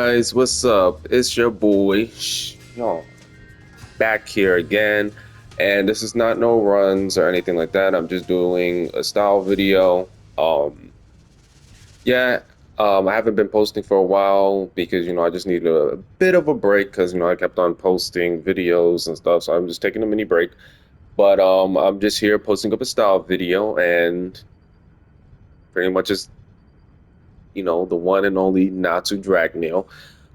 guys, what's up? It's your boy, yo, back here again. And this is not no runs or anything like that. I'm just doing a style video. Um, yeah, I haven't been posting for a while because, I just need a bit of a break because, I kept on posting videos and stuff. So I'm just taking a mini break. But I'm just here posting up a style video and pretty much just, the one and only Natsu Dragneel.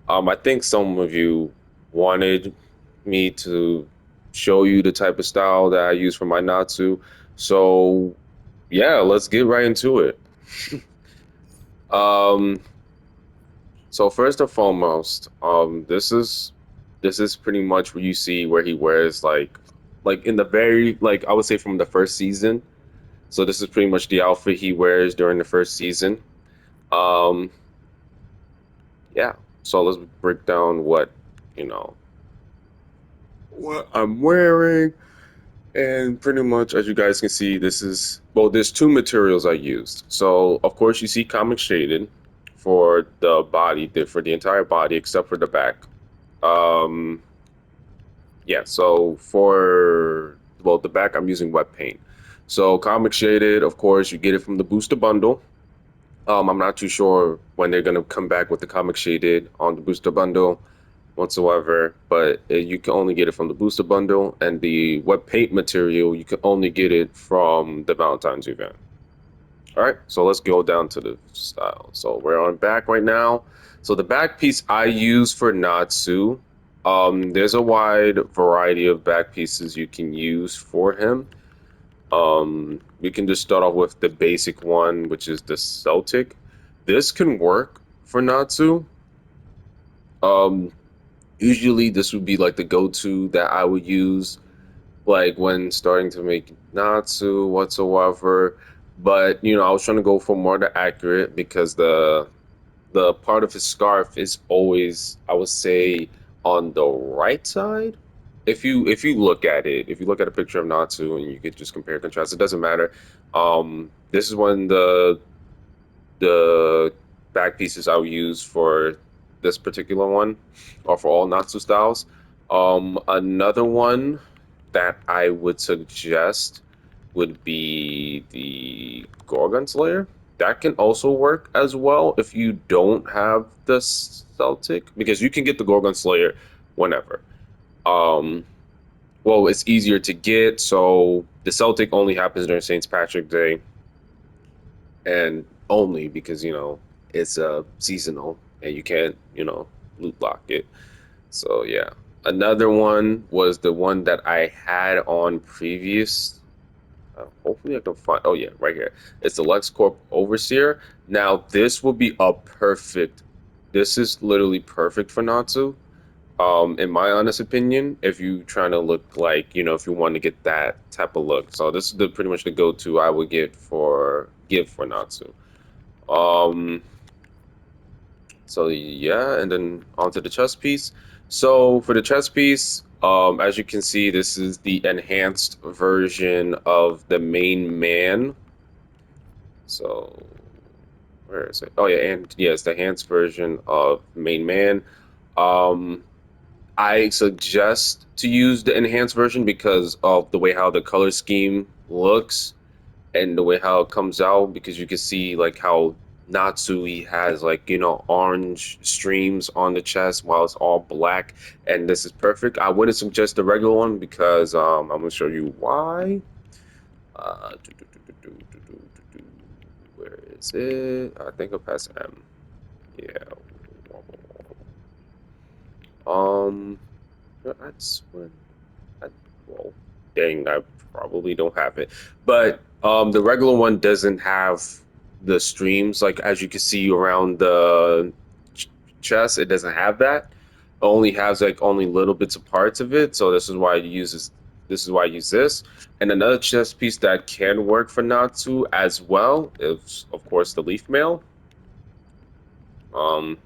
I think some of you wanted me to show you the type of style that I use for my Natsu. So yeah, let's get right into it. Um, so first and foremost, this is pretty much where you see where he wears like in the very like I would say from the first season. So this is pretty much the outfit he wears during the first season. Um, yeah. So let's break down you know, what I'm wearing. And pretty much, as you guys can see, there's two materials I used. So, of course, you see comic shaded for the body, for the entire body, except for the back. Um, yeah, so the back, I'm using wet paint. So, comic shaded, of course, you get it from the booster bundle. I'm not too sure when they're going to come back with the comic shaded on the booster bundle whatsoever, but you can only get it from the booster bundle, and the wet paint material you can only get it from the Valentine's event. All right, so let's go down to the style. So we're on back right now. So the back piece I use for Natsu, there's a wide variety of back pieces you can use for him. We can just start off with the basic one, which is the Celtic. This can work for Natsu. Um, Usually this would be like the go-to that I would use like when starting to make Natsu whatsoever. But I was trying to go for more the accurate because the part of his scarf is always, I would say, on the right side. If you look at it, if you look at a picture of Natsu and you could just compare and contrast, it doesn't matter. This is when the back pieces I would use for this particular one, or for all Natsu styles. Another one that I would suggest would be the Gorgon Slayer. That can also work as well if you don't have the Celtic, because you can get the Gorgon Slayer whenever. Um, well, it's easier to get, so the Celtic only happens during St. Patrick's Day, and only because it's seasonal and you can't loot lock it. So yeah, another one was the one that I had on previous. Hopefully I can find. Oh yeah, right here. It's the LexCorp Overseer. Now this will be a perfect. This is literally perfect for Natsu. In my honest opinion, if you trying to look like, if you want to get that type of look. So this is the pretty much the go-to I would give for Natsu. Um, so yeah, and then onto the chest piece. So for the chest piece, as you can see, this is the enhanced version of the main man. So where is it? Oh yeah, and yes, the enhanced version of main man. Um, I suggest to use the enhanced version because of the way how the color scheme looks and the way how it comes out, because you can see like how Natsui has like orange streams on the chest while it's all black, and this is perfect. I wouldn't suggest the regular one because I'm gonna show you why. Do, do, do, do, do, do, do, do. Where is it? I think I'll pass M. Yeah. Um, that's when. Well, dang, I probably don't have it. But the regular one doesn't have the streams, like as you can see around the chest. It doesn't have that. It only has like only little bits of parts of it. So this is why you use this. This is why I use this. And another chest piece that can work for Natsu as well is, of course, the leaf mail. Um,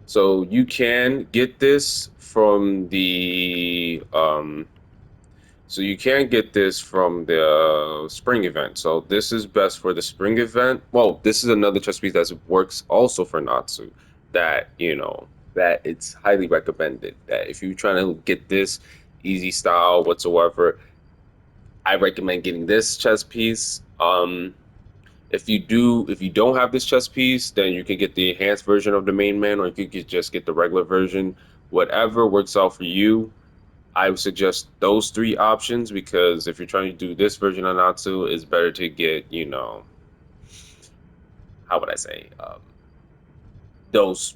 so you can get this from the so you can get this from the spring event. So this is best for the spring event. Well, this is another chess piece that works also for Natsu. That that it's highly recommended that if you're trying to get this easy style whatsoever, I recommend getting this chest piece. If you don't have this chest piece, then you can get the enhanced version of the main man, or you could just get the regular version. Whatever works out for you. I would suggest those three options because if you're trying to do this version of Natsu, it's better to get, how would I say, those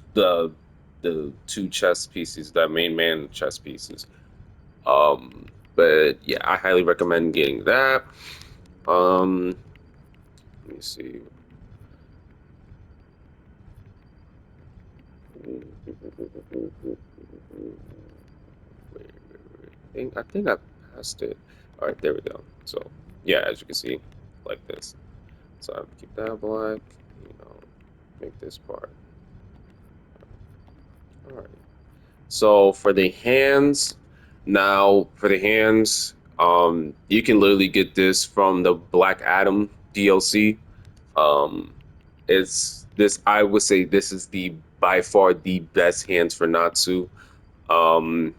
the two chest pieces, the main man chest pieces. Um, but yeah, I highly recommend getting that. Um, let me see. I think I passed it. All right, there we go. So yeah, as you can see, like this. So I have to keep that black. You know, make this part. All right. So for the hands, now for the hands, you can literally get this from the Black Adam DLC. Um, it's this. I would say this is the by far the best hands for Natsu.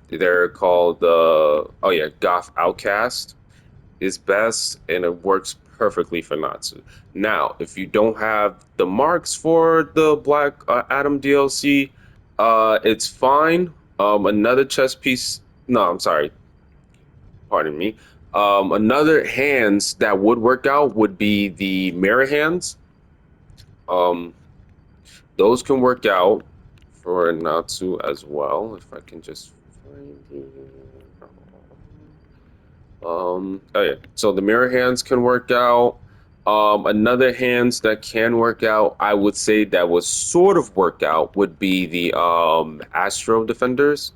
They're called oh yeah, Goth Outcast is best, and it works perfectly for Natsu. Now, if you don't have the marks for the Black Adam DLC, it's fine. Another chess piece. No, I'm sorry. Pardon me. Another hands that would work out would be the mirror hands. Um, those can work out for Natsu as well. If I can just find it. Oh yeah. So the mirror hands can work out. Another hands that can work out, I would say that would sort of work out would be the Astro Defenders.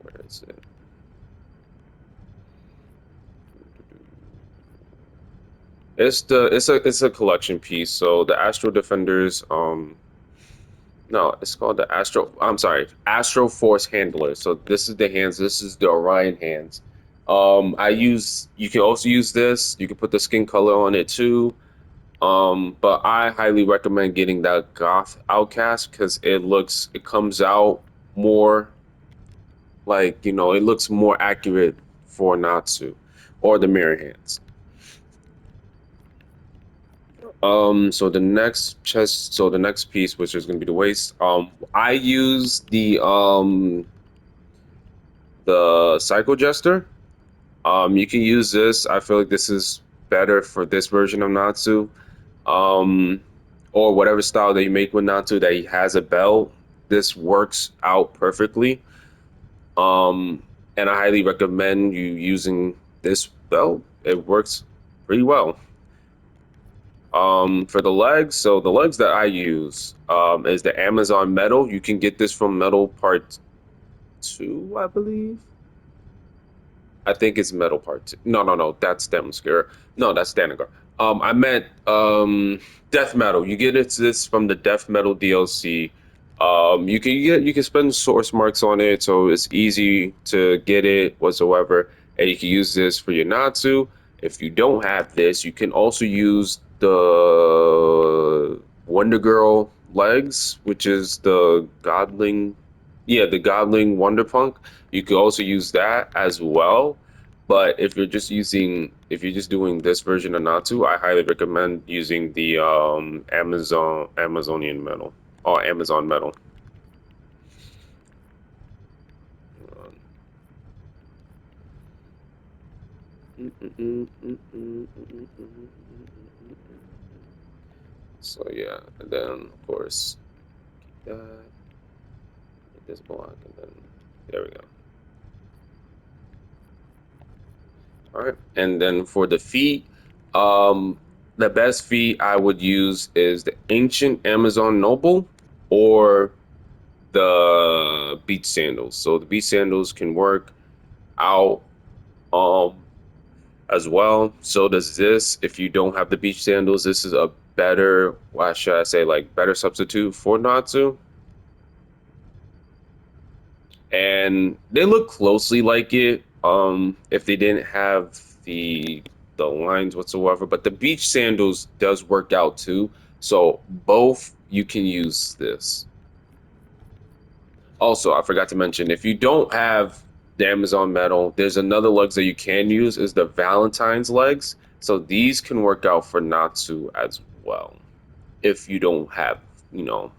Where is it? It's a collection piece. So the Astro Defenders, no, it's called the Astro. I'm sorry, Astro Force Handler. So this is the hands. This is the Orion hands. You can also use this. You can put the skin color on it too. But I highly recommend getting that Goth Outcast because it comes out more like, it looks more accurate for Natsu or the mirror hands. So the next piece, which is going to be the waist, I use the Psycho Jester. You can use this. I feel like this is better for this version of Natsu. Um, or whatever style that you make with Natsu that he has a belt. This works out perfectly. Um, and I highly recommend you using this belt. It works pretty well. For the legs, so the legs that I use is the Amazon Metal. You can get this from Metal Part 2, I believe. I think it's Metal Part 2. No, no, no, that's Demon. No, that's Danagar. I meant Death Metal. You get this from the Death Metal DLC. You can spend source marks on it, so it's easy to get it whatsoever. And you can use this for your Natsu. If you don't have this, you can also use the Wonder Girl legs, which is the Godling, yeah, the Godling Wonder Punk. You could also use that as well. But if you're just doing this version of Natsu, I highly recommend using the Amazonian metal or Amazon metal. So yeah, and then of course keep that, hit this block, and then there we go. All right, and then for the feet, um, the best feet I would use is the ancient Amazon Noble or the beach sandals. So the beach sandals can work out um as well. So does this. If you don't have the beach sandals, this is a better, why should I say, like better substitute for Natsu. And they look closely like it. If they didn't have the lines whatsoever, but the beach sandals does work out too. So both you can use this. Also, I forgot to mention, if you don't have the Amazon Metal, there's another legs that you can use is the Valentine's legs. So these can work out for Natsu as well. If you don't have, you know,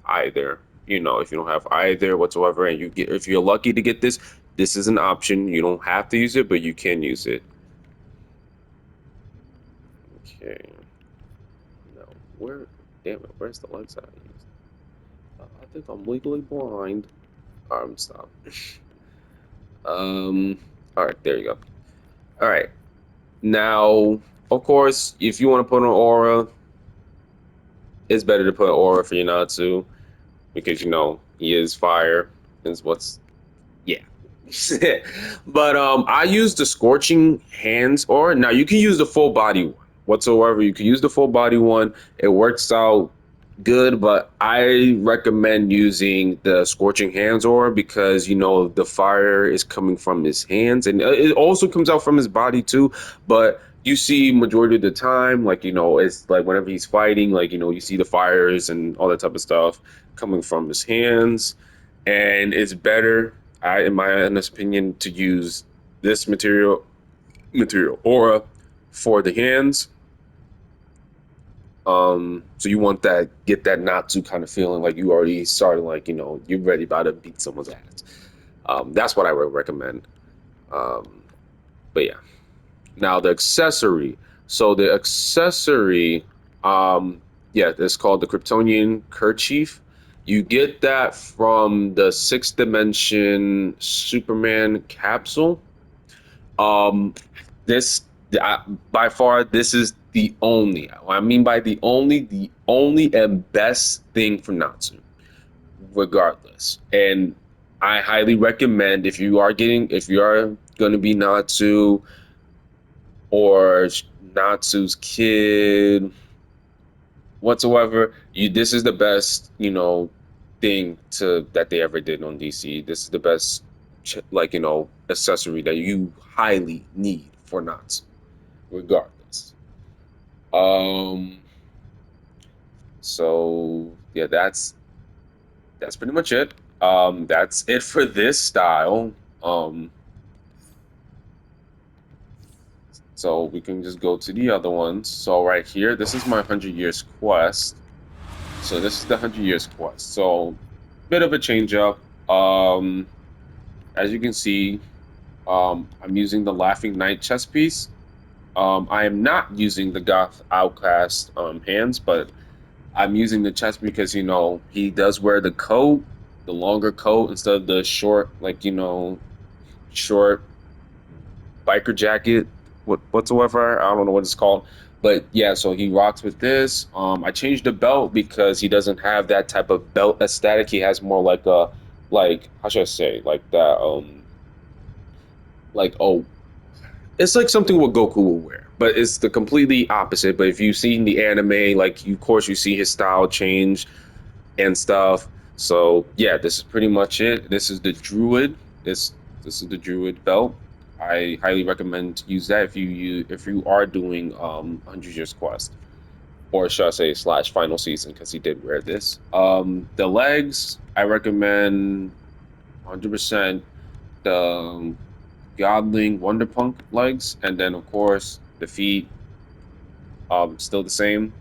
either, if you don't have either whatsoever, and if you're lucky to get this, this is an option. You don't have to use it, but you can use it. Okay. Now, damn it, where's the legs that I used? I think I'm legally blind. Stop. All right, there you go. All right. Now, of course, if you want to put an aura, it's better to put aura for Yanatsu because he is fire. Is what's yeah. But I use the scorching hands aura. Now you can use the full body one whatsoever. You can use the full body one. It works out good, but I recommend using the scorching hands aura because the fire is coming from his hands and it also comes out from his body too. But you see majority of the time, like it's like whenever he's fighting, like you see the fires and all that type of stuff coming from his hands, and it's better, in my honest opinion, to use this material aura for the hands. So you want get that Natsu kind of feeling like you already started, like, you're ready about to beat someone's ass. That's what I would recommend. Um, but yeah. Now the accessory. So the accessory, yeah, it's called the Kryptonian Kerchief. You get that from the Sixth Dimension Superman capsule. Um, this I, by far this is the only. I mean by the only and best thing for Natsu, regardless. And I highly recommend if you are going to be Natsu or Natsu's kid whatsoever, this is the best thing to that they ever did on DC. This is the best like accessory that you highly need for Natsu regardless. Um, so yeah, that's pretty much it. That's it for this style. Um, so we can just go to the other ones. So right here, this is my 100 Years Quest. So this is the 100 Years Quest. So bit of a change up. As you can see, I'm using the Laughing Knight chess piece. I am not using the Goth Outcast hands, but I'm using the chest because he does wear the coat, the longer coat instead of the short, like short biker jacket, whatsoever. I don't know what it's called, but yeah. So he rocks with this. I changed the belt because he doesn't have that type of belt aesthetic. He has more like how should I say, like that like oh it's like something what Goku will wear, but it's the completely opposite. But if you've seen the anime, like of course you see his style change and stuff. So yeah, this is pretty much it. This is the Druid. This is the Druid belt. I highly recommend to use that if you are doing 100 Years Quest, or should I say slash Final Season, because he did wear this. The legs I recommend 100% the Godling Wonderpunk legs, and then of course the feet still the same.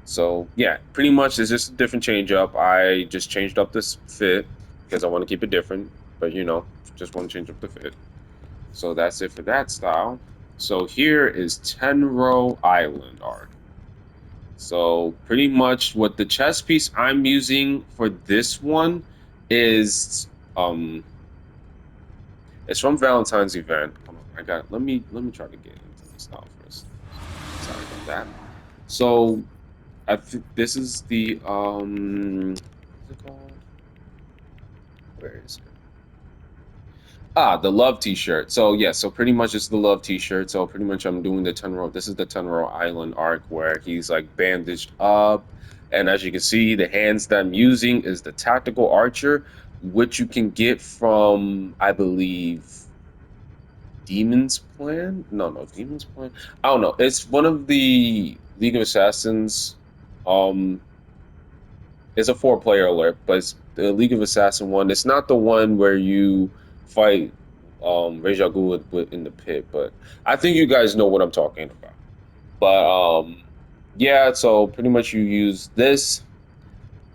So yeah, pretty much it's just a different change up. I just changed up this fit because I want to keep it different, but just want to change up the fit. So that's it for that style. So here is Tenro Island art. So pretty much what the chess piece I'm using for this one is it's from Valentine's event. Hold on, let me try to get into the style first. Sorry about that. So I think this is the what's it called? Where is it? The love T-shirt. So yeah, so pretty much it's the love T-shirt. So pretty much I'm doing the Tenro. This is the Tenro Island arc where he's like bandaged up, and as you can see, the hands that I'm using is the tactical archer, which you can get from I believe Demon's Plan. No, Demon's Plan. I don't know. It's one of the League of Assassins. Um, It's a four-player alert, but it's the League of Assassin one. It's not the one where you fight Ra's al Ghul in the pit, but I think you guys know what I'm talking about. But yeah, so pretty much you use this,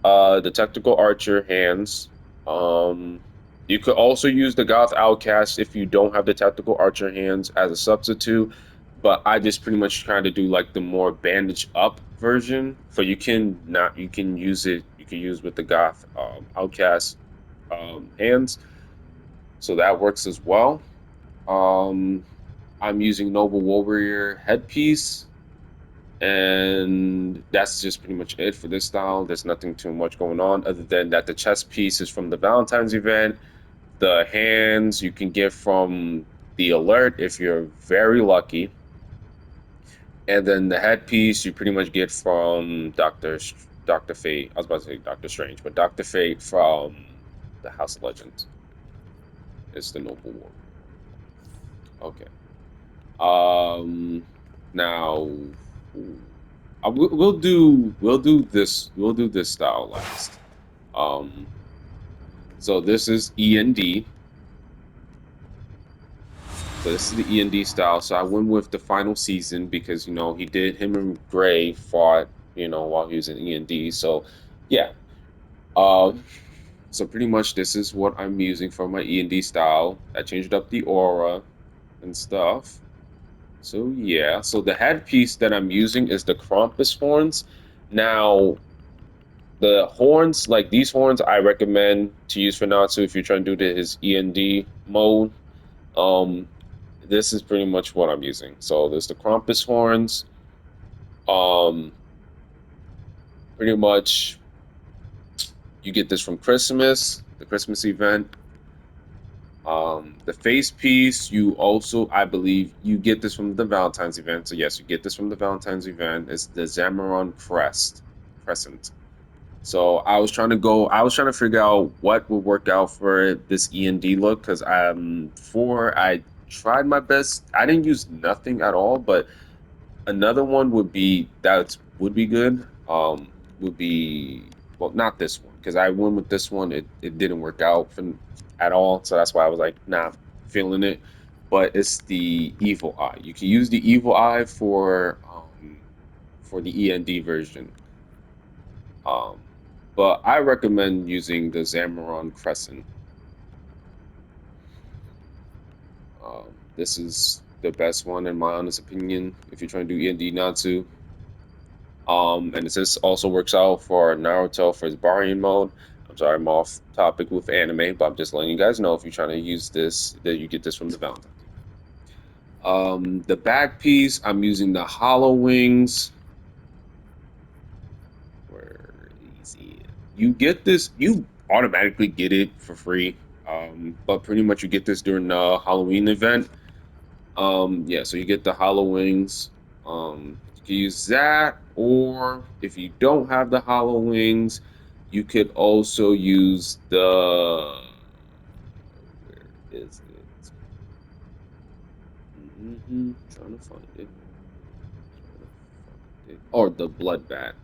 the tactical archer hands. Um, you could also use the Goth Outcast if you don't have the tactical archer hands as a substitute. But I just pretty much trying to do like the more bandage up version. So you can not you can use it. You can use with the Goth Outcast hands. So that works as well. Um, I'm using Noble Warrior headpiece. And that's just pretty much it for this style. There's nothing too much going on other than that the chest piece is from the Valentine's event. The hands you can get from the alert if you're very lucky. And then the headpiece you pretty much get from Doctor Fate. I was about to say Doctor Strange, but Doctor Fate from the House of Legends. It's the Noble Warrior. Okay. Now we'll do this style last. Um, so this is END. So this is the END style. So I went with the final season because he did him and Gray fought while he was in END. So yeah. Um, so pretty much this is what I'm using for my END style. I changed up the aura and stuff. So yeah, so the headpiece that I'm using is the Krampus horns. Now, the horns, like these horns, I recommend to use for Natsu if you're trying to do his END mode. Um, this is pretty much what I'm using. So there's the Krampus horns. Um, Pretty much you get this from Christmas, the Christmas event. The face piece, you also, I believe, you get this from the Valentine's event. So yes, you get this from the Valentine's event. It's the Zamaron Crescent. So I was trying to figure out what would work out for this END look because before I tried my best, I didn't use nothing at all, but another one would be good. Would be well, not this one because I went with this one. It didn't work out at all, so that's why I was like, nah, feeling it. But it's the Evil Eye. You can use the Evil Eye for the END version. Um, but I recommend using the Zamaron Crescent. This is the best one in my honest opinion if you're trying to do END Natsu. And this also works out for Naruto for his Barian mode. I'm sorry, I'm off topic with anime, but I'm just letting you guys know if you're trying to use this, that you get this from the Valentine. The back piece, I'm using the Hollow Wings. Where easy. You get this, you automatically get it for free. But pretty much you get this during the Halloween event. Yeah, so you get the Hollow Wings. You can use that, or if you don't have the Hollow Wings, you could also use the where is it? Trying to find it. Or the Blood Bat.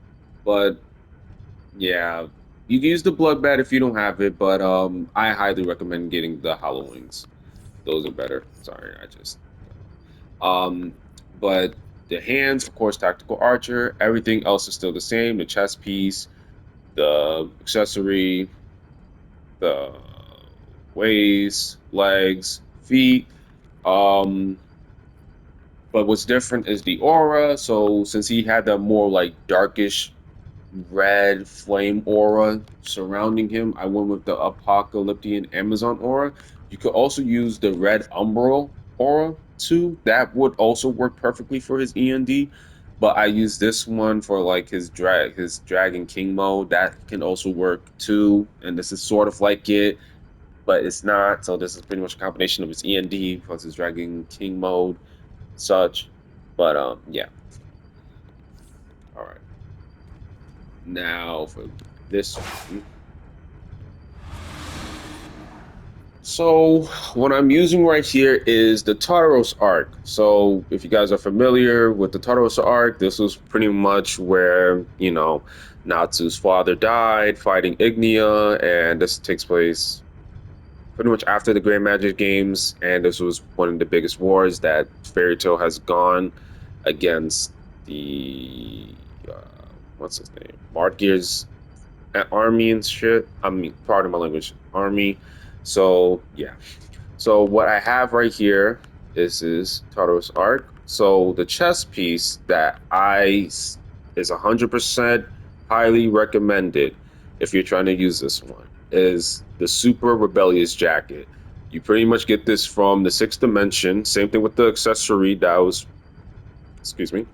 But yeah, you can use the Blood Bat if you don't have it, but I highly recommend getting the Hollow Wings. Those are better. Sorry, I just Um, but the hands, of course, tactical archer. Everything else is still the same. The chest piece, the accessory, the waist, legs, feet. Um, but what's different is the aura. So since he had that more like darkish red flame aura surrounding him, I went with the apocalyptic Amazon aura. You could also use the red umbral aura too. That would also work perfectly for his END. But I use this one for like his Dragon King mode. That can also work too. And this is sort of like it, but it's not. So this is pretty much a combination of his END plus his Dragon King mode, such. But yeah. All right. Now for this one. So what I'm using right here is the Tartaros arc. So if you guys are familiar with the Tartaros arc, this was pretty much where, Natsu's father died fighting Ignia, and this takes place pretty much after the Grand Magic Games, and this was one of the biggest wars that Fairy Tail has gone against the what's his name? Martgear's army and shit. I mean, pardon my language, army. So yeah. So what I have right here is Tartarus Arc. So the chess piece that is 100% highly recommended if you're trying to use this one is the Super Rebellious Jacket. You pretty much get this from the sixth dimension. Same thing with the accessory that was, excuse me,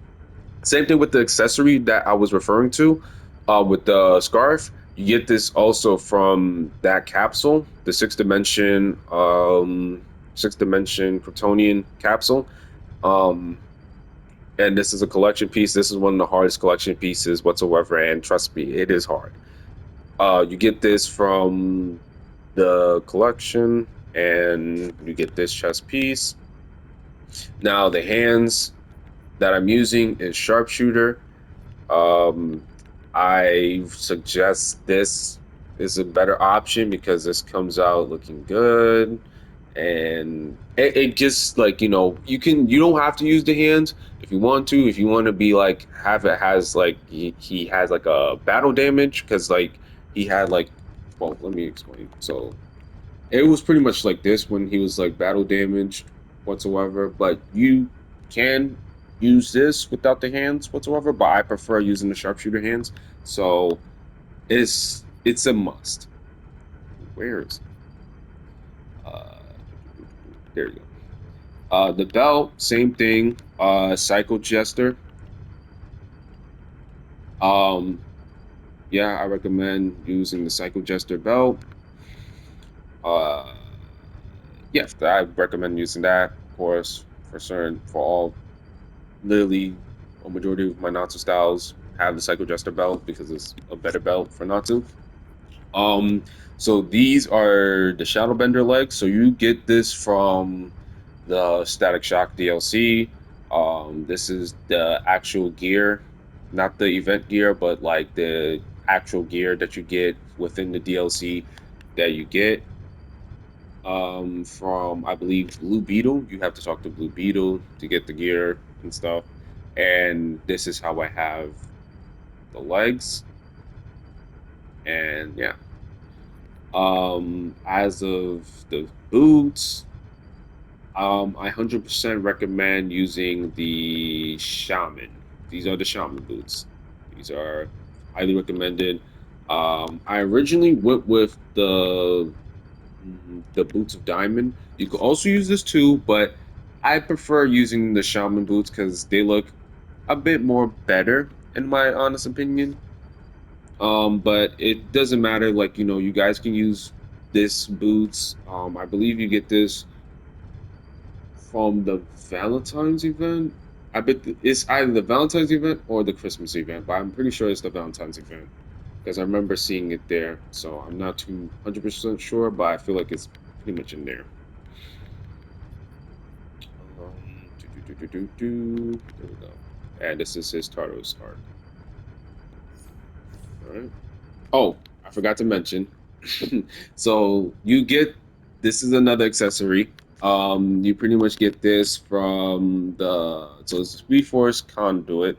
same thing with the accessory that I was referring to with the scarf. You get this also from that capsule, the sixth dimension Kryptonian capsule. Um, and this is a collection piece. This is one of the hardest collection pieces whatsoever. And trust me, it is hard. You get this from the collection, and you get this chest piece. Now the hands that I'm using is sharpshooter. Um, I suggest this is a better option because this comes out looking good, and it just like you don't have to use the hands if you want to. If you want to be like have it has like he has like a battle damage because like he had like well let me explain. So it was pretty much like this when he was like battle damaged whatsoever, but you can use this without the hands whatsoever, but I prefer using the sharpshooter hands. So it's a must. Where is it? There you go. The belt, same thing. Psycho Jester. Um, yeah, I recommend using the Psycho Jester belt. Uh, yes, I recommend using that, of course, for certain for all literally a majority of my Natsu styles have the Psycho Jester belt because it's a better belt for Natsu. Um, so these are the Shadowbender legs. So you get this from the Static Shock DLC. This is the actual gear, not the event gear, but like the actual gear that you get within the DLC that you get from I believe Blue Beetle. You have to talk to Blue Beetle to get the gear and stuff. And this is how I have the legs. And yeah. As of the boots, I 100% recommend using the Shaman. These are the Shaman boots. These are highly recommended. I originally went with the boots of diamond. You could also use this too, but I prefer using the Shaman boots because they look a bit more better, in my honest opinion. But it doesn't matter. Like, you guys can use this boots. I believe you get this from the Valentine's event. I bet it's either the Valentine's event or the Christmas event, but I'm pretty sure it's the Valentine's event because I remember seeing it there. So I'm not too 100% sure, but I feel like it's pretty much in there. There we go. And this is his Tartarus arc. All right. Oh, I forgot to mention. So you get this is another accessory. You pretty much get this from so it's Reforce Conduit.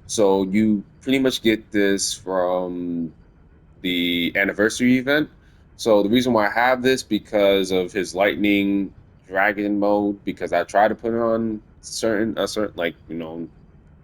So you pretty much get this from the anniversary event. So the reason why I have this because of his lightning dragon mode, because I tried to put it on certain like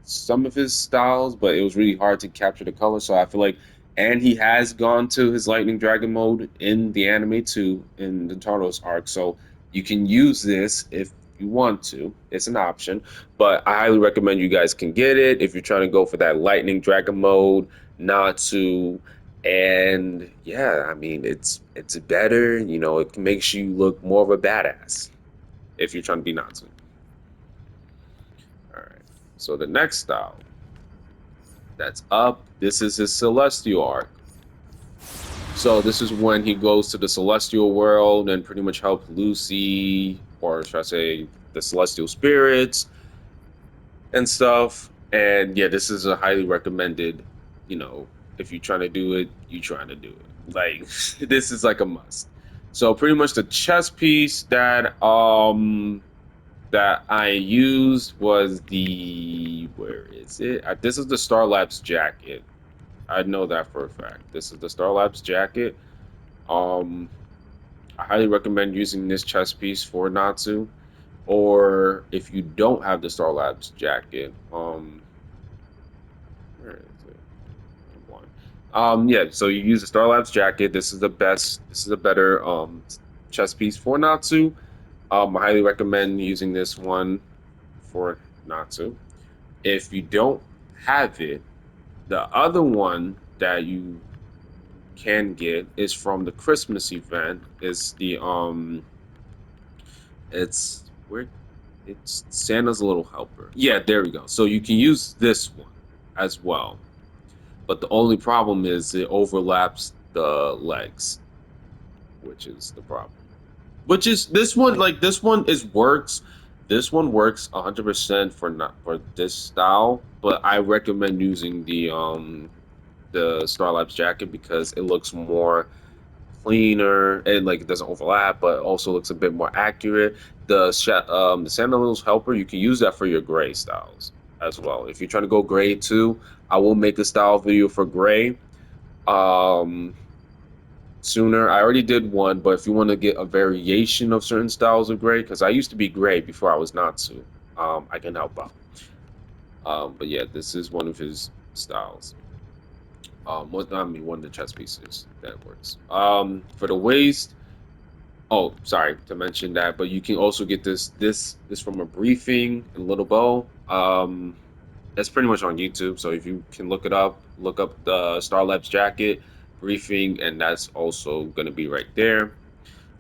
some of his styles, but it was really hard to capture the color. So I feel like, and he has gone to his Lightning Dragon mode in the anime too, in the Tardos arc. So you can use this if you want to. It's an option, but I highly recommend you guys can get it if you're trying to go for that Lightning Dragon mode, Natsu. And yeah, I mean it's better. It makes you look more of a badass if you're trying to be Natsu. All right. So the next style that's up. This is his Celestial arc. So this is when he goes to the celestial world and pretty much help Lucy, or should I say, the celestial spirits and stuff. And yeah, this is a highly recommended. You know, if you're trying to do it, you trying to do it. Like this is like a must. So pretty much the chess piece that I used was the where is it? This is the Star Labs jacket. I know that for a fact. This is the Star Labs jacket. Um, I highly recommend using this chess piece for Natsu. Or if you don't have the Star Labs jacket, where is it? One. Yeah, so you use the Star Labs jacket. This is the best, this is a better chess piece for Natsu. I highly recommend using this one for Natsu. If you don't have it, the other one that you can get is from the Christmas event. It's where it's Santa's Little Helper. Yeah, there we go. So you can use this one as well. But the only problem is it overlaps the legs, which is the problem. Which is this one, like this one is works. This one works 100% for not for this style, but I recommend using the Starlabs jacket because it looks more cleaner and like it doesn't overlap, but also looks a bit more accurate. The Santa Lil's Helper, you can use that for your gray styles as well. If you're trying to go gray too, I will make a style video for gray um sooner. I already did one, but if you want to get a variation of certain styles of gray, because I used to be gray before I was Natsu, I can help out. But yeah, this is one of his styles. I mean, one of the chess pieces that works. For the waist, oh, sorry to mention that, but you can also get this. This is from a briefing in Little Bow. It's pretty much on YouTube. So if you can look it up, look up the Star Labs jacket briefing, and that's also gonna be right there.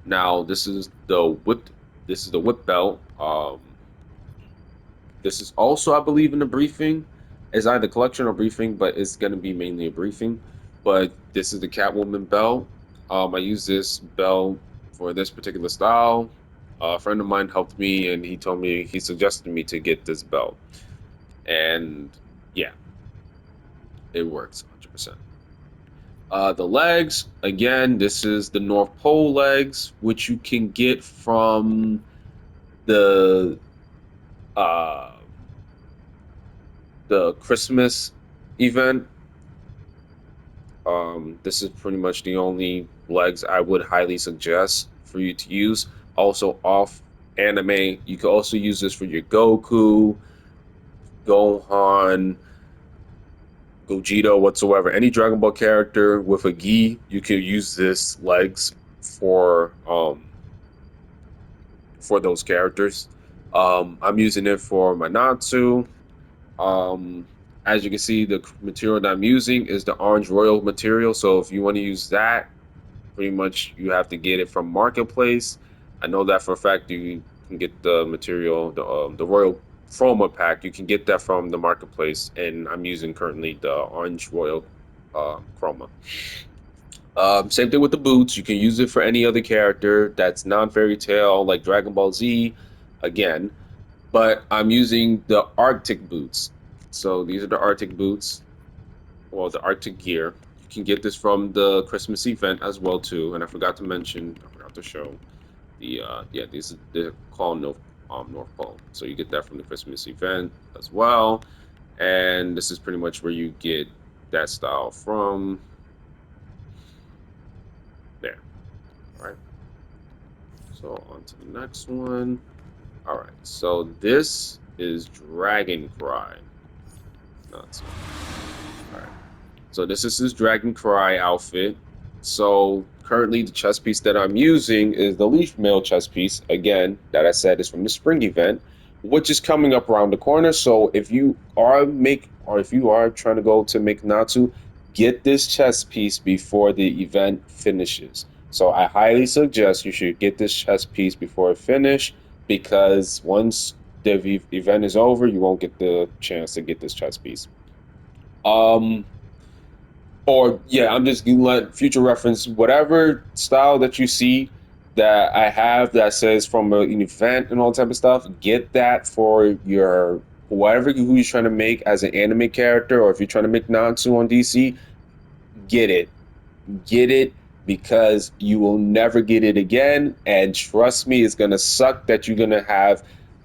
Now this is the whip. This is the whip belt. This is also, I believe, in the briefing. It's either collection or briefing, but it's gonna be mainly a briefing. But this is the Catwoman belt. I use this belt for this particular style. A friend of mine helped me, and he suggested me to get this belt, and yeah, it works 100%. The legs, again, this is the North Pole legs, which you can get from the uh, the Christmas event. This is pretty much the only legs I would highly suggest for you to use. Also, off anime, you can also use this for your Goku, Gohan, Gogeta, whatsoever. Any Dragon Ball character with a gi, you can use this legs for those characters. I'm using it for my Natsu. Um, as you can see, the material that I'm using is the Orange Royal material. So if you want to use that, pretty much you have to get it from Marketplace. I know that for a fact. You can get the material, the Royal Chroma pack. You can get that from the Marketplace, and I'm using currently the Orange Royal Chroma. Same thing with the boots. You can use it for any other character that's non-fairy tale, like Dragon Ball Z, again. But I'm using the Arctic boots. So these are the Arctic boots, well, the Arctic gear. You can get this from the Christmas event as well too. And I forgot to show they're called North Pole. So you get that from the Christmas event as well. And this is pretty much where you get that style from. There. All right. So on to the next one. All right. So this is Dragon Cry. Not so. All right. So this is his Dragon Cry outfit. So currently the chess piece that I'm using is the Leaf Mail chess piece. Again, that I said is from the spring event, which is coming up around the corner. So if you are trying to go to make Natsu, get this chess piece before the event finishes. So I highly suggest you should get this chess piece before it finish because once the event is over, you won't get the chance to get this chess piece. Um Or yeah, I'm just gonna let future reference whatever style that you see that I have that says from an event and all type of stuff. Get that for your whatever who you're trying to make as an anime character, or if you're trying to make Natsu on DC, get it. Get it because you will never get it again. And trust me, it's gonna suck that you're gonna have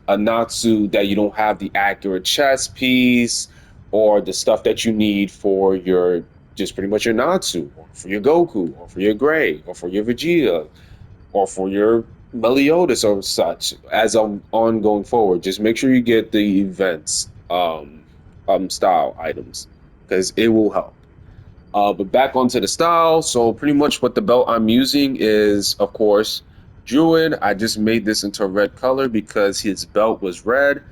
a Natsu that you don't have the accurate chest piece or the stuff that you need for your just pretty much your Natsu, or for your Goku, or for your Gray, or for your Vegeta, or for your Meliodas or such as ongoing forward. Just make sure you get the events style items because it will help. But back onto the style. So pretty much what the belt I'm using is, of course, Druid. I just made this into a red color because his belt was red.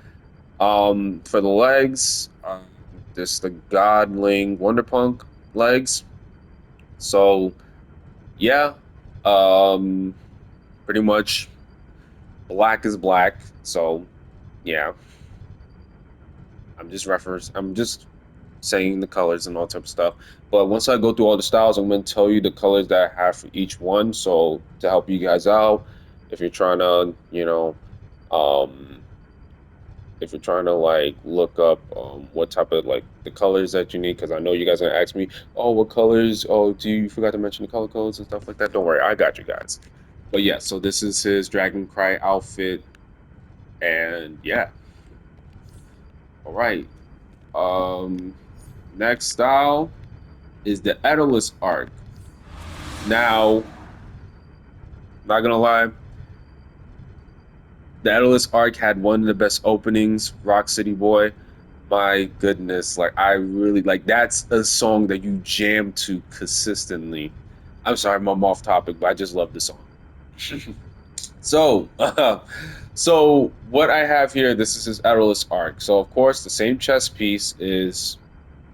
For the legs, this the Godling Wonderpunk legs. So yeah, um, pretty much black is black. So yeah, I'm just saying the colors and all type of stuff. But once I go through all the styles, I'm going to tell you the colors that I have for each one. So to help you guys out, if you're trying to, um, if you're trying to like look up what type of like the colors that you need, because I know you guys are gonna ask me, oh, what colors? Oh, do you forgot to mention the color codes and stuff like that? Don't worry, I got you guys. But yeah, so this is his Dragon Cry outfit, and yeah, all right. Um, Next style is the Edalus arc. Now, not gonna lie, the Atlas arc had one of the best openings, Rock City Boy. My goodness, like I really like that's a song that you jam to consistently. I'm sorry, I'm off topic, but I just love the song. So, so what I have here, this is his Atlas arc. So of course, the same chess piece is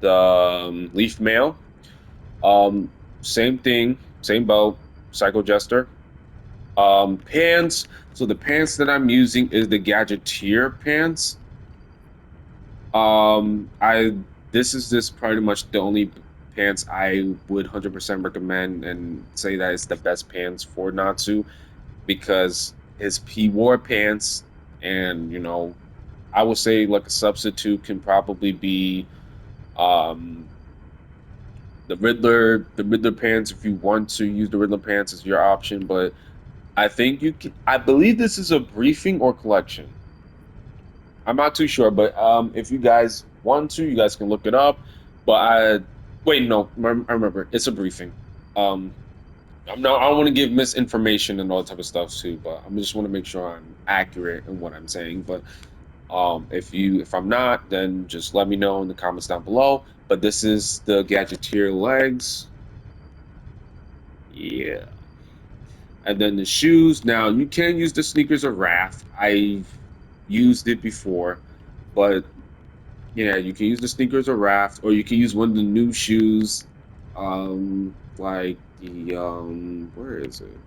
the Leaf Mail. Um, Same thing, same belt, Psycho Jester. Pants. So the pants that I'm using is the Gadgeteer pants. I This is just pretty much the only pants I would 100% recommend and say that it's the best pants for Natsu because his P War pants and I would say like a substitute can probably be um the Riddler pants if you want to use the Riddler pants is your option, but I think you can. I believe this is a briefing or collection. I'm not too sure, but if you guys want to, you guys can look it up. But wait, no, I remember it's a briefing. Um, I'm not. I don't want to give misinformation and all that type of stuff too, but I just want to make sure I'm accurate in what I'm saying. But if I'm not, then just let me know in the comments down below. But this is the Gadgeteer legs. Yeah. And then the shoes. Now you can use the sneakers of Wrath. I've used it before, but yeah, you can use the sneakers of Wrath, or you can use one of the new shoes, like the where is it?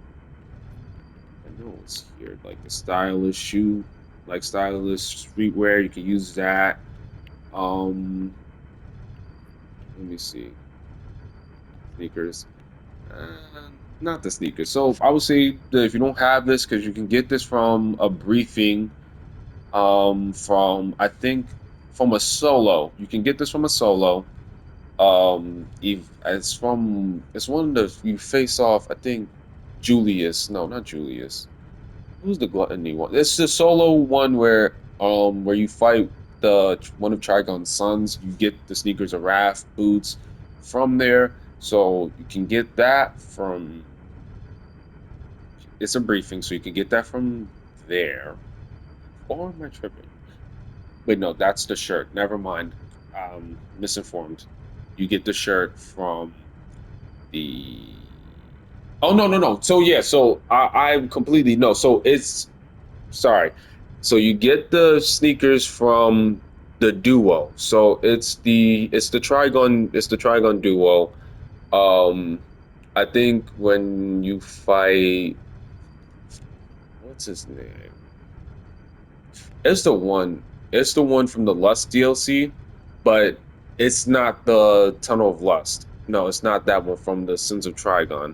I know it's here, like the stylish shoe, like stylish streetwear. You can use that. Um, Let me see, sneakers. Not the sneakers. So I would say that if you don't have this, because you can get this from a briefing from I think from a solo. You can get this from a solo. If it's one of the you face off, I think Julius. No, not Julius. Who's the gluttony one? It's the solo one where you fight the one of Trigon's sons. You get the sneakers of Wrath boots from there. So you can get that from it's a briefing, so you can get that from there. Or am I tripping? Wait, no, that's the shirt. Never mind. Misinformed. You get the shirt from the. Oh no, no, no. So yeah, so I completely no. So it's sorry. So you get the sneakers from the duo. So it's the Trigon duo. Um, I think when you fight, what's his name? It's the one. It's the one from the Lust DLC, but it's not the Tunnel of Lust. No, it's not that one from the Sins of Trigon,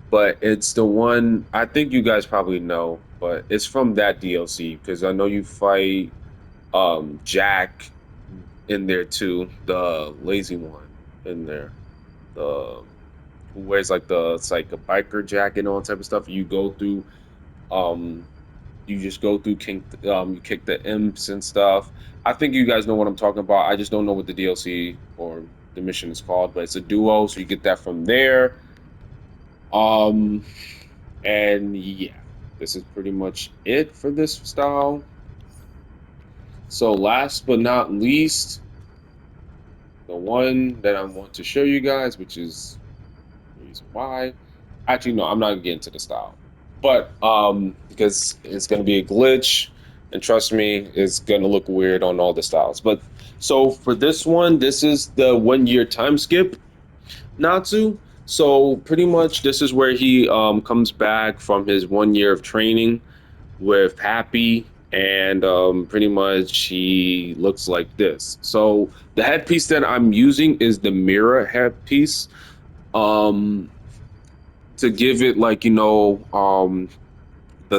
but it's the one I think you guys probably know, but it's from that DLC because I know you fight Jack in there too, the lazy one in there, the who wears like the it's like a biker jacket and all type of stuff. You go through um you just go through you kick the imps and stuff. I think you guys know what I'm talking about. I just don't know what the DLC or the mission is called, but it's a duo, so you get that from there. Um and yeah, this is pretty much it for this style. So last but not least, the one that I want to show you guys, which is the reason why. Actually, no, I'm not gonna get into the style, but because it's gonna be a glitch, and trust me, it's gonna look weird on all the styles. But so for this one, this is the 1 year time skip Natsu. So pretty much, this is where he comes back from his 1 year of training with Happy, and pretty much he looks like this. So the headpiece that I'm using is the mirror headpiece. Um, to give it like the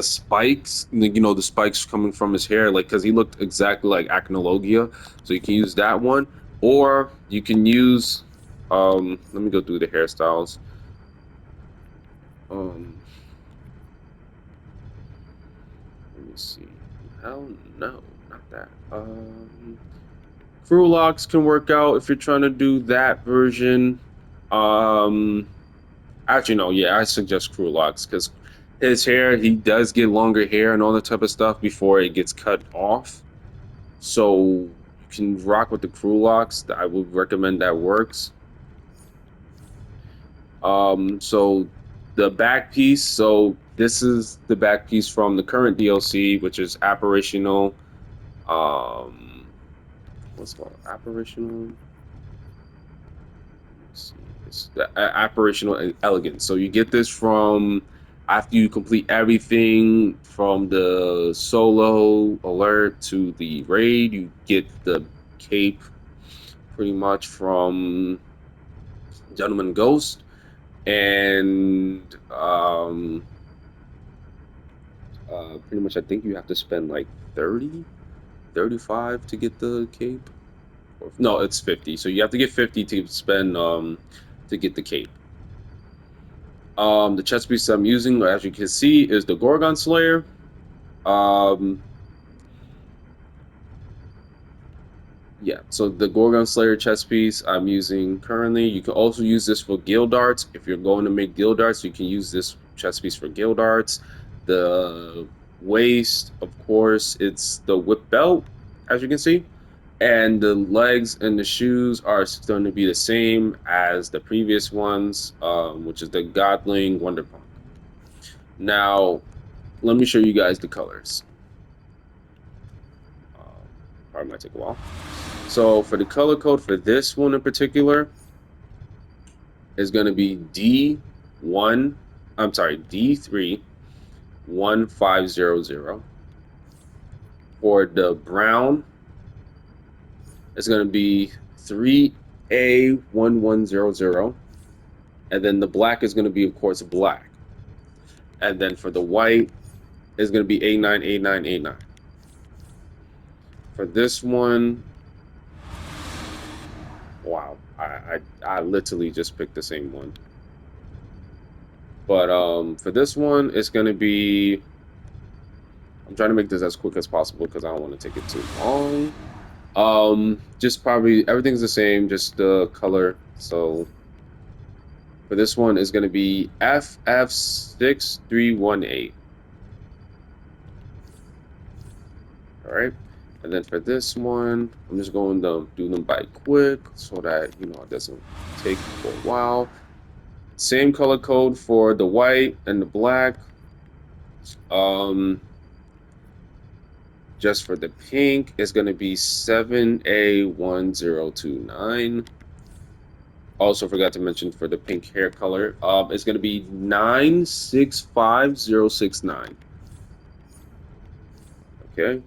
spikes, the spikes coming from his hair, like because he looked exactly like Acnologia, so you can use that one, or you can use let me go through the hairstyles. um Let me see. Hell no, not that. Crew locks can work out if you're trying to do that version. um Actually, no, yeah, I suggest crew locks because his hair, he does get longer hair and all that type of stuff before it gets cut off. So you can rock with the crew locks. I would recommend that works. So the back piece. So this is the back piece from the current DLC, which is apparitional. What's it called? Apparitional. See, it's the apparitional elegance. So you get this from after you complete everything from the solo alert to the raid. You get the cape pretty much from Gentleman Ghost, and pretty much I think you have to spend like 30, 35 to get the cape. No, it's 50. So you have to get 50 to spend to get the cape. The chess piece I'm using, as you can see, is the Gorgon Slayer. Um, yeah, so the Gorgon Slayer chess piece I'm using currently. You can also use this for guild arts. If you're going to make guild arts, you can use this chess piece for guild arts. The waist, of course, it's the whip belt, as you can see. And the legs and the shoes are going to be the same as the previous ones, which is the Godling Wonderpunk. Now, let me show you guys the colors. Um, Probably might take a while. So for the color code for this one in particular is going to be D1. I'm sorry, D31500. For the brown, it's going to be 3A1100. And then the black is going to be, of course, black. And then for the white, is going to be A9A9A9. For this one, wow, I literally just picked the same one. But for this one, it's gonna be. I'm trying to make this as quick as possible because I don't want to take it too long. Just probably everything's the same, just the color. So for this one, it's gonna be FF6318. All right. And then for this one, I'm just going to do them by quick so that it doesn't take for a while. Same color code for the white and the black. Um, just for the pink, it's going to be 7A1029. Also forgot to mention for the pink hair color, it's going to be 965069. Okay.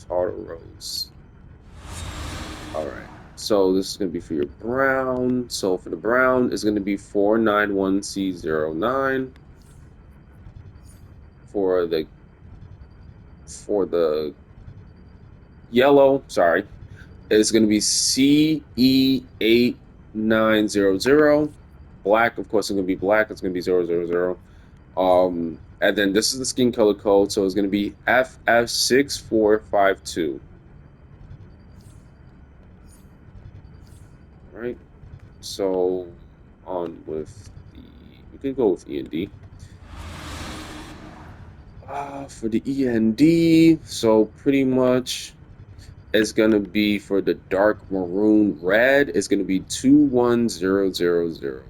Tara Rose. All right. So this is going to be for your brown. So for the brown, it's going to be 491C09. For the yellow, sorry, it's going to be CE8900. Black, of course, it's going to be black. It's going to be 000. And then this is the skin color code, so it's going to be FF6452. All right. So on with we could go with END. For the END, so pretty much it's gonna be for the dark maroon red. It's gonna be 210000.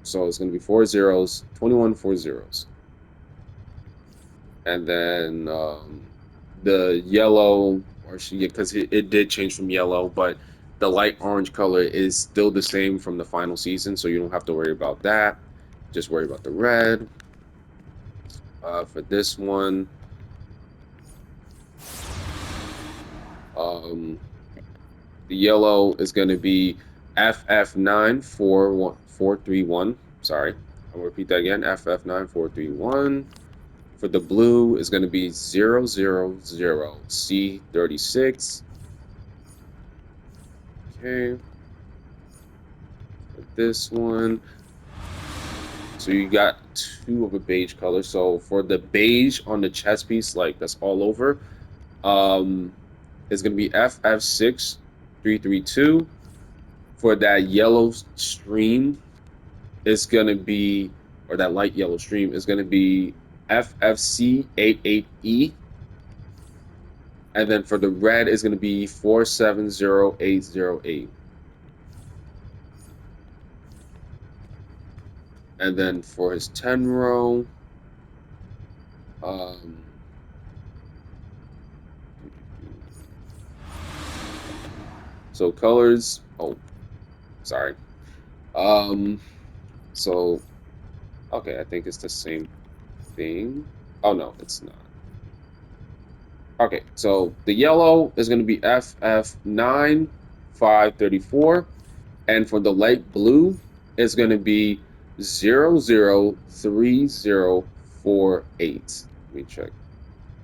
So it's gonna be 4 zeros, 21 4 zeros, and then the yellow, or because it did change from yellow, but the light orange color is still the same from the final season, so you don't have to worry about that. Just worry about the red. For this one, um, the yellow is going to be FF9431. Sorry, I'll repeat that again. FF9431. For the blue is going to be 000C36. Okay. For this one, so you got two of a beige color. So for the beige on the chest piece, like that's all over, is going to be FF6332. For that yellow stream, it's going to be, or that light yellow stream is going to be FFC88E. And then for the red is going to be 470808. And then for his 10 row, um, so colors, oh, sorry. So, okay, I think it's the same thing. Oh, no, it's not. Okay, so the yellow is going to be FF9534. And for the light blue, it's going to be 003048. Let me check.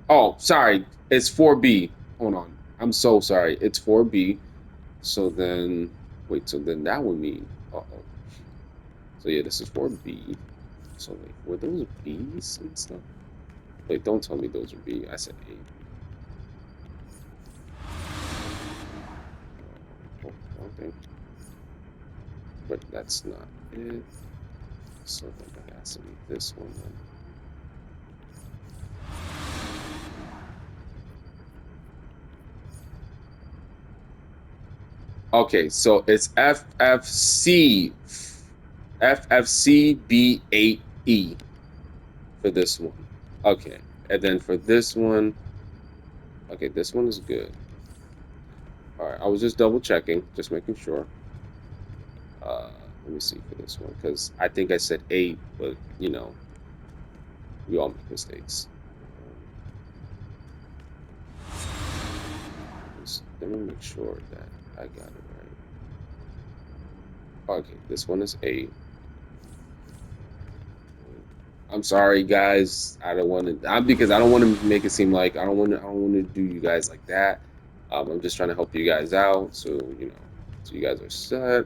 Oh, sorry. It's 4B. Hold on. I'm so sorry. It's 4B. So then, wait, so then that would mean, uh-oh. So yeah, this is 4B. So wait, were those B's and stuff? Wait, don't tell me those are B. I said A. Oh, okay. But that's not it. So then that has to be this one then. Okay, so it's FFCB8E for this one. Okay, and then for this one, okay, this one is good. All right, I was just double checking, just making sure. Let me see for this one, because I think I said 8, but you know, we all make mistakes. Let me make sure that I got it right. Okay, this one is 8. I'm sorry, guys. I don't want to. Because I don't want to make it seem like I don't want to. I don't want to do you guys like that. I'm just trying to help you guys out, so you know, so you guys are set.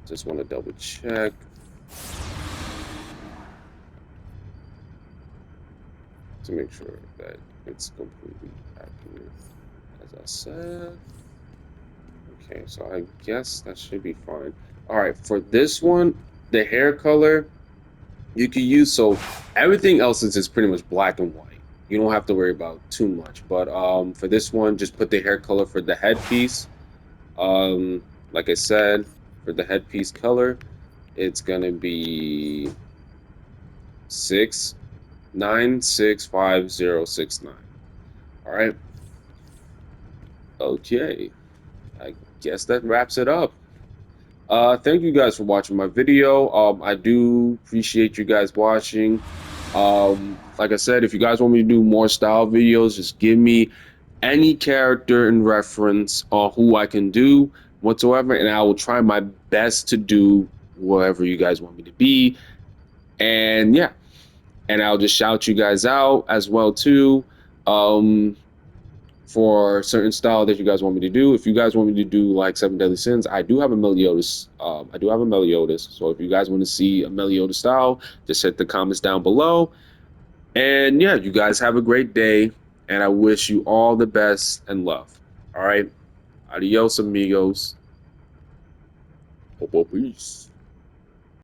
Just want to double check to make sure that it's completely accurate, as I said. Okay, so I guess that should be fine. All right, for this one, the hair color you can use, so everything else is just pretty much black and white. You don't have to worry about too much. But for this one, just put the hair color for the headpiece. Like I said, for the headpiece color, it's gonna be 6965069. All right. Okay. I guess that wraps it up. Thank you guys for watching my video. I do appreciate you guys watching. Like I said, if you guys want me to do more style videos, just give me any character in reference or who I can do. whatsoever, and I will try my best to do whatever you guys want me to be. And yeah, and I'll just shout you guys out as well too. Um, for certain style that you guys want me to do. If you guys want me to do like Seven Deadly Sins, I do have a Meliodas. I do have a Meliodas. So if you guys want to see a Meliodas style, just hit the comments down below. And yeah, you guys have a great day. And I wish you all the best and love. All right. Adios, amigos. Peace.